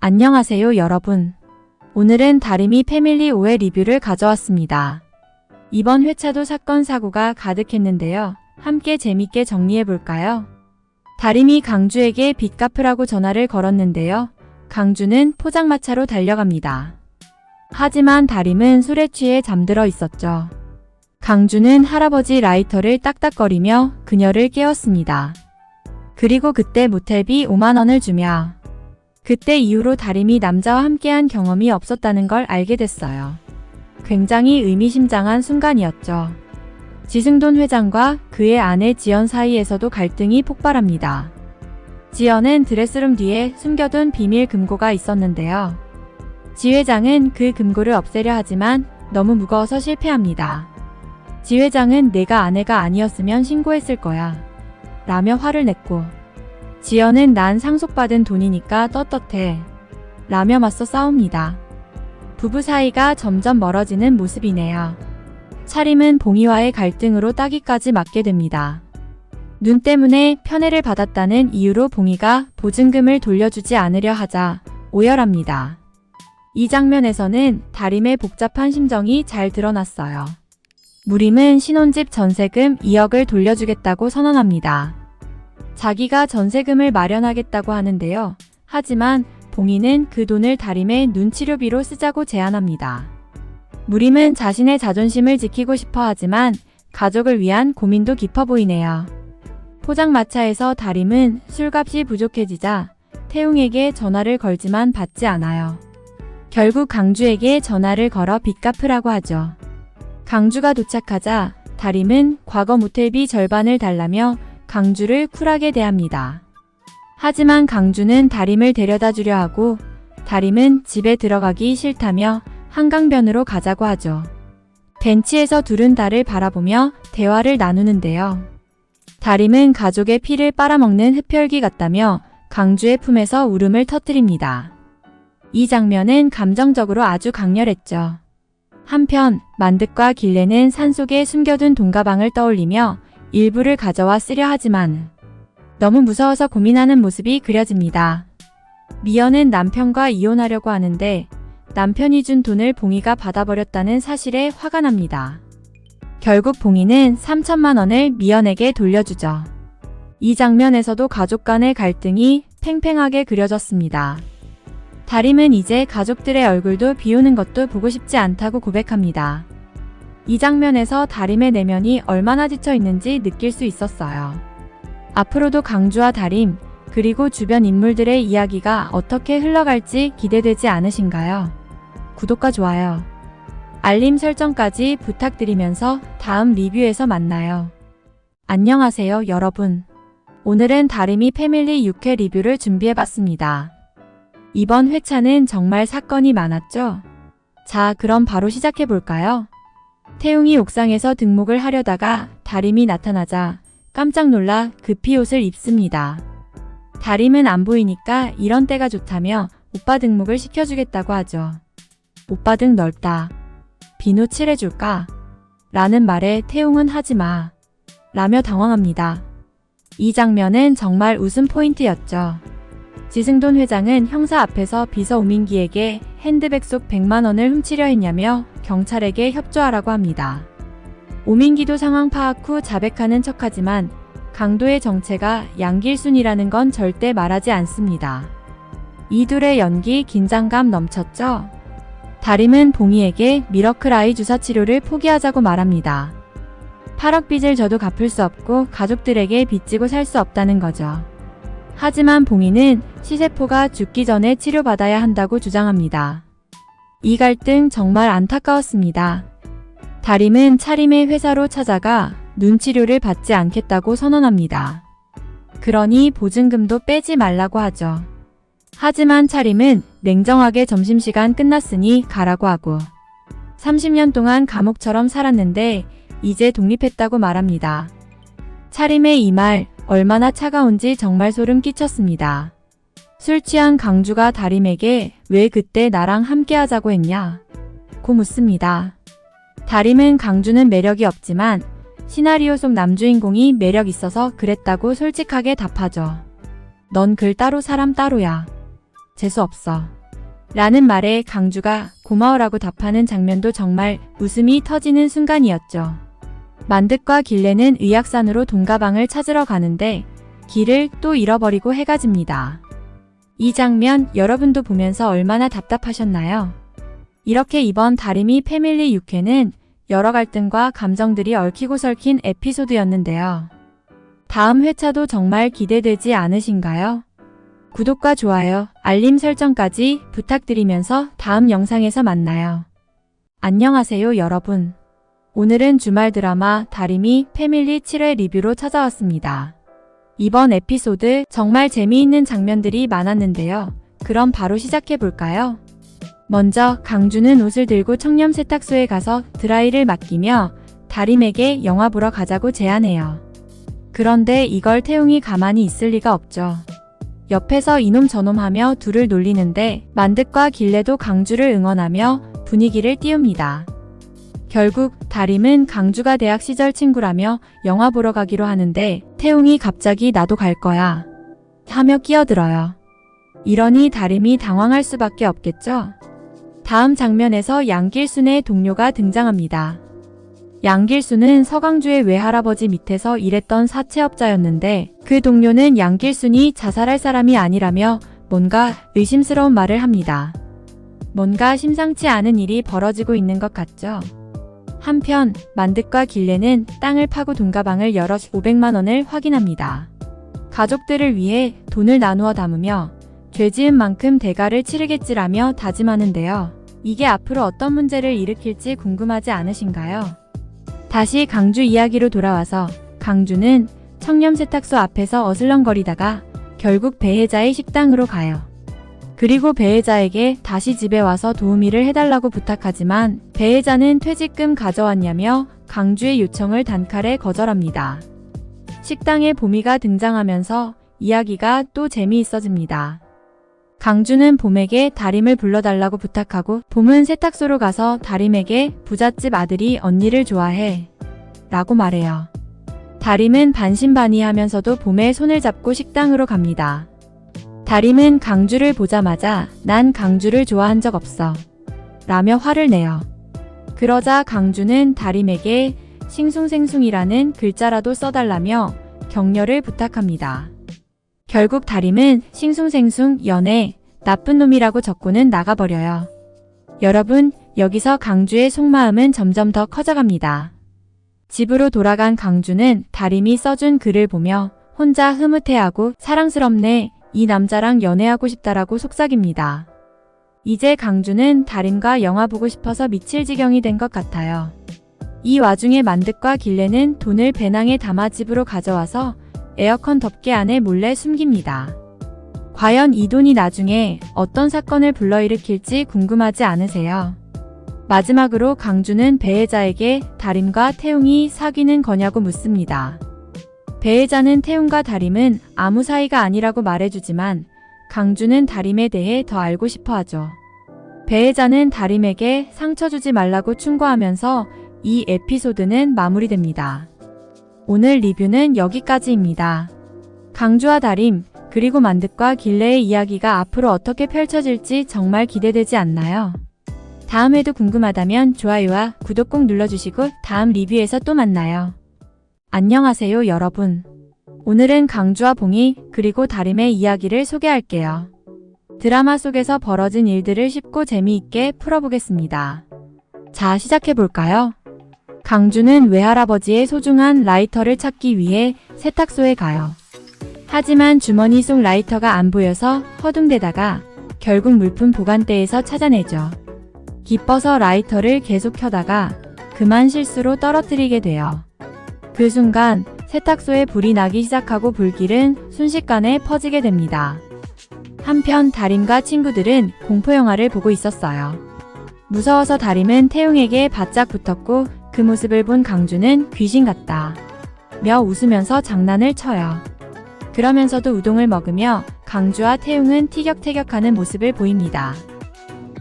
안녕하세요 여러분. 오늘은 다림이 패밀리 5회 리뷰를 가져왔습니다. 이번 회차도 사건 사고가 가득했는데요. 함께 재밌게 정리해볼까요? 다림이 강주에게 빚 갚으라고 전화를 걸었는데요. 강주는 포장마차로 달려갑니다. 하지만 다림은 술에 취해 잠들어 있었죠. 강주는 할아버지 라이터를 딱딱거리며 그녀를 깨웠습니다. 그리고 그때 모텔비 5만 원을 주며 그때 이후로 다림이 남자와 함께한 경험이 없었다는 걸 알게 됐어요. 굉장히 의미심장한 순간이었죠. 지승돈 회장과 그의 아내 지연 사이에서도 갈등이 폭발합니다. 지연은 드레스룸 뒤에 숨겨둔 비밀 금고가 있었는데요. 지 회장은 그 금고를 없애려 하지만 너무 무거워서 실패합니다. 지 회장은 내가 아내가 아니었으면 신고했을 거야 라며 화를 냈고, 지연은 난 상속받은 돈이니까 떳떳해 라며 맞서 싸웁니다. 부부 사이가 점점 멀어지는 모습이네요. 차림은 봉희와의 갈등으로 따귀까지 맞게 됩니다. 눈 때문에 편애를 받았다는 이유로 봉희가 보증금을 돌려주지 않으려 하자 오열합니다. 이 장면에서는 다림의 복잡한 심정이 잘 드러났어요. 무림은 신혼집 전세금 2억을 돌려주겠다고 선언합니다. 자기가 전세금을 마련하겠다고 하는데요. 하지만 봉희는 그 돈을 다림의 눈치료비로 쓰자고 제안합니다. 무림은 자신의 자존심을 지키고 싶어 하지만 가족을 위한 고민도 깊어 보이네요. 포장마차에서 다림은 술값이 부족해지자 태웅에게 전화를 걸지만 받지 않아요. 결국 강주에게 전화를 걸어 빚 갚으라고 하죠. 강주가 도착하자 다림은 과거 모텔비 절반을 달라며 강주를 쿨하게 대합니다. 하지만 강주는 다림을 데려다 주려 하고 다림은 집에 들어가기 싫다며 한강변으로 가자고 하죠. 벤치에서 둘은 달을 바라보며 대화를 나누는데요. 다림은 가족의 피를 빨아먹는 흡혈귀 같다며 강주의 품에서 울음을 터뜨립니다. 이 장면은 감정적으로 아주 강렬했죠. 한편 만득과 길래는 산속에 숨겨둔 돈가방을 떠올리며 일부를 가져와 쓰려 하지만 너무 무서워서 고민하는 모습이 그려집니다. 미연은 남편과 이혼하려고 하는데 남편이 준 돈을 봉희가 받아버렸다는 사실에 화가 납니다. 결국 봉희는 3천만 원을 미연에게 돌려주죠. 이 장면에서도 가족 간의 갈등이 팽팽하게 그려졌습니다. 다림은 이제 가족들의 얼굴도 비우는 것도 보고 싶지 않다고 고백합니다. 이 장면에서 다림의 내면이 얼마나 지쳐 있는지 느낄 수 있었어요. 앞으로도 강주와 다림, 그리고 주변 인물들의 이야기가 어떻게 흘러갈지 기대되지 않으신가요? 구독과 좋아요, 알림 설정까지 부탁드리면서 다음 리뷰에서 만나요. 안녕하세요 여러분. 오늘은 다림이 패밀리 6회 리뷰를 준비해봤습니다. 이번 회차는 정말 사건이 많았죠? 자, 그럼 바로 시작해볼까요? 태웅이 옥상에서 등목을 하려다가 다림이 나타나자 깜짝 놀라 급히 옷을 입습니다. 다림은 안 보이니까 이런 때가 좋다며 오빠 등목을 시켜주겠다고 하죠. 오빠 등 넓다. 비누 칠해줄까? 라는 말에 태웅은 하지마 라며 당황합니다. 이 장면은 정말 웃음 포인트였죠. 지승돈 회장은 형사 앞에서 비서 오민기에게 핸드백 속 100만 원을 훔치려 했냐며 경찰에게 협조하라고 합니다. 오민기도 상황 파악 후 자백하는 척하지만 강도의 정체가 양길순이라는 건 절대 말하지 않습니다. 이 둘의 연기 긴장감 넘쳤죠? 다림은 봉희에게 미러클 아이 주사 치료를 포기하자고 말합니다. 8억 빚을 져도 갚을 수 없고 가족들에게 빚지고 살 수 없다는 거죠. 하지만 봉희는 시세포가 죽기 전에 치료받아야 한다고 주장합니다. 이 갈등 정말 안타까웠습니다. 다림은 차림의 회사로 찾아가 눈치료를 받지 않겠다고 선언합니다. 그러니 보증금도 빼지 말라고 하죠. 하지만 차림은 냉정하게 점심시간 끝났으니 가라고 하고 30년 동안 감옥처럼 살았는데 이제 독립했다고 말합니다. 차림의 이 말 얼마나 차가운지 정말 소름 끼쳤습니다. 술 취한 강주가 다림에게 왜 그때 나랑 함께 하자고 했냐? 고 묻습니다. 다림은 강주는 매력이 없지만 시나리오 속 남주인공이 매력 있어서 그랬다고 솔직하게 답하죠. 넌 글 따로 사람 따로야. 재수없어. 라는 말에 강주가 고마워라고 답하는 장면도 정말 웃음이 터지는 순간이었죠. 만득과 길래는 의약산으로 돈가방을 찾으러 가는데 길을 또 잃어버리고 해가 집니다. 이 장면 여러분도 보면서 얼마나 답답하셨나요? 이렇게 이번 다리미 패밀리 6회는 여러 갈등과 감정들이 얽히고 설킨 에피소드였는데요. 다음 회차도 정말 기대되지 않으신가요? 구독과 좋아요, 알림 설정까지 부탁드리면서 다음 영상에서 만나요. 안녕하세요 여러분. 오늘은 주말 드라마 다리미 패밀리 7회 리뷰로 찾아왔습니다. 이번 에피소드 정말 재미있는 장면들이 많았는데요. 그럼 바로 시작해볼까요? 먼저 강주는 옷을 들고 청렴 세탁소에 가서 드라이를 맡기며 다림에게 영화 보러 가자고 제안해요. 그런데 이걸 태웅이 가만히 있을 리가 없죠. 옆에서 이놈 저놈 하며 둘을 놀리는데 만득과 길래도 강주를 응원하며 분위기를 띄웁니다. 결국 다림은 강주가 대학 시절 친구라며 영화 보러 가기로 하는데 태웅이 갑자기 나도 갈 거야 하며 끼어들어요. 이러니 다림이 당황할 수밖에 없겠죠. 다음 장면에서 양길순의 동료가 등장합니다. 양길순은 서강주의 외할아버지 밑에서 일했던 사채업자였는데 그 동료는 양길순이 자살할 사람이 아니라며 뭔가 의심스러운 말을 합니다. 뭔가 심상치 않은 일이 벌어지고 있는 것 같죠. 한편 만득과 길래는 땅을 파고 돈가방을 열어 500만 원을 확인합니다. 가족들을 위해 돈을 나누어 담으며 죄 지은 만큼 대가를 치르겠지라며 다짐하는데요. 이게 앞으로 어떤 문제를 일으킬지 궁금하지 않으신가요? 다시 강주 이야기로 돌아와서 강주는 청렴 세탁소 앞에서 어슬렁거리다가 결국 배혜자의 식당으로 가요. 그리고 배혜자에게 다시 집에 와서 도우미를 해달라고 부탁하지만 배혜자는 퇴직금 가져왔냐며 강주의 요청을 단칼에 거절합니다. 식당에 보미가 등장하면서 이야기가 또 재미있어집니다. 강주는 봄에게 다림을 불러달라고 부탁하고 봄은 세탁소로 가서 다림에게 부잣집 아들이 언니를 좋아해 라고 말해요. 다림은 반신반의하면서도 봄의 손을 잡고 식당으로 갑니다. 다림은 강주를 보자마자 난 강주를 좋아한 적 없어 라며 화를 내요. 그러자 강주는 다림에게 싱숭생숭이라는 글자라도 써달라며 격려를 부탁합니다. 결국 다림은 싱숭생숭 연애 나쁜 놈이라고 적고는 나가버려요. 여러분, 여기서 강주의 속마음은 점점 더 커져갑니다. 집으로 돌아간 강주는 다림이 써준 글을 보며 혼자 흐뭇해하고 사랑스럽네, 이 남자랑 연애하고 싶다라고 속삭입니다. 이제 강주는 다림과 영화 보고 싶어서 미칠 지경이 된 것 같아요. 이 와중에 만득과 길래는 돈을 배낭에 담아 집으로 가져와서 에어컨 덮개 안에 몰래 숨깁니다. 과연 이 돈이 나중에 어떤 사건을 불러일으킬지 궁금하지 않으세요? 마지막으로 강주는 배혜자에게 다림과 태웅이 사귀는 거냐고 묻습니다. 배혜자는 태웅과 다림은 아무 사이가 아니라고 말해주지만 강주는 다림에 대해 더 알고 싶어 하죠. 배혜자는 다림에게 상처 주지 말라고 충고하면서 이 에피소드는 마무리됩니다. 오늘 리뷰는 여기까지입니다. 강주와 다림, 그리고 만득과 길래의 이야기가 앞으로 어떻게 펼쳐질지 정말 기대되지 않나요? 다음 회도 궁금하다면 좋아요와 구독 꼭 눌러주시고 다음 리뷰에서 또 만나요. 안녕하세요 여러분. 오늘은 강주와 봉이 그리고 다림의 이야기를 소개할게요. 드라마 속에서 벌어진 일들을 쉽고 재미있게 풀어보겠습니다. 자, 시작해볼까요? 강주는 외할아버지의 소중한 라이터를 찾기 위해 세탁소에 가요. 하지만 주머니 속 라이터가 안 보여서 허둥대다가 결국 물품 보관대에서 찾아내죠. 기뻐서 라이터를 계속 켜다가 그만 실수로 떨어뜨리게 돼요. 그 순간 세탁소에 불이 나기 시작하고 불길은 순식간에 퍼지게 됩니다. 한편 다림과 친구들은 공포영화를 보고 있었어요. 무서워서 다림은 태웅에게 바짝 붙었고 그 모습을 본 강주는 귀신 같다 며 웃으면서 장난을 쳐요. 그러면서도 우동을 먹으며 강주와 태웅은 티격태격하는 모습을 보입니다.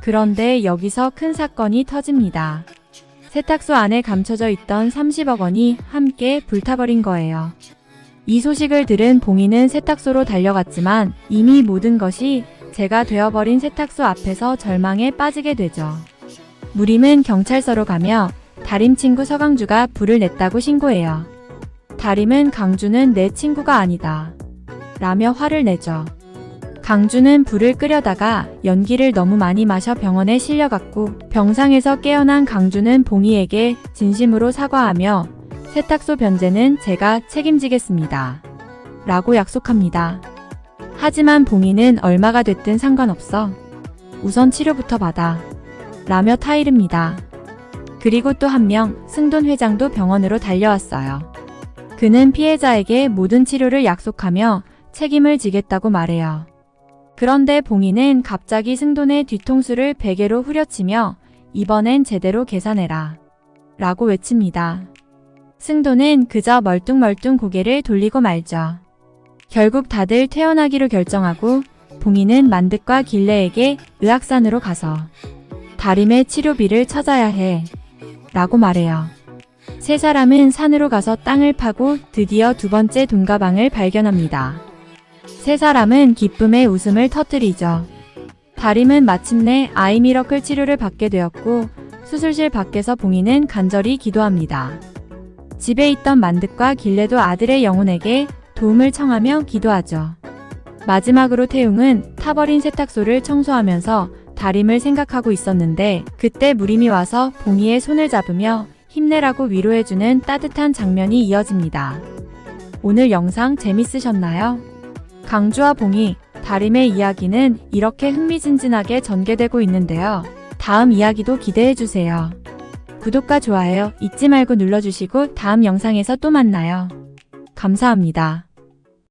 그런데 여기서 큰 사건이 터집니다. 세탁소 안에 감춰져 있던 30억 원이 함께 불타버린 거예요. 이 소식을 들은 봉이는 세탁소로 달려갔지만 이미 모든 것이 제가 되어버린 세탁소 앞에서 절망에 빠지게 되죠. 무림은 경찰서로 가며 다림 친구 서강주가 불을 냈다고 신고해요. 다림은 강주는 내 친구가 아니다 라며 화를 내죠. 강주는 불을 끄려다가 연기를 너무 많이 마셔 병원에 실려갔고 병상에서 깨어난 강주는 봉희에게 진심으로 사과하며 세탁소 변제는 제가 책임지겠습니다 라고 약속합니다. 하지만 봉희는 얼마가 됐든 상관없어. 우선 치료부터 받아 라며 타이릅니다. 그리고 또 한 명 승돈 회장도 병원으로 달려왔어요. 그는 피해자에게 모든 치료를 약속하며 책임을 지겠다고 말해요. 그런데 봉희는 갑자기 승돈의 뒤통수를 베개로 후려치며 이번엔 제대로 계산해라 라고 외칩니다. 승돈은 그저 멀뚱멀뚱 고개를 돌리고 말죠. 결국 다들 퇴원하기로 결정하고 봉희는 만득과 길래에게 의학산으로 가서 다림의 치료비를 찾아야 해 라고 말해요. 세 사람은 산으로 가서 땅을 파고 드디어 두 번째 돈가방을 발견합니다. 세 사람은 기쁨의 웃음을 터뜨리죠. 다림은 마침내 아이 미러클 치료를 받게 되었고 수술실 밖에서 봉희는 간절히 기도합니다. 집에 있던 만득과 길래도 아들의 영혼에게 도움을 청하며 기도하죠. 마지막으로 태웅은 타버린 세탁소를 청소하면서 다림을 생각하고 있었는데 그때 무림이 와서 봉희의 손을 잡으며 힘내라고 위로해주는 따뜻한 장면이 이어집니다. 오늘 영상 재밌으셨나요? 강주와 봉희, 다림의 이야기는 이렇게 흥미진진하게 전개되고 있는데요. 다음 이야기도 기대해주세요. 구독과 좋아요 잊지 말고 눌러주시고 다음 영상에서 또 만나요. 감사합니다.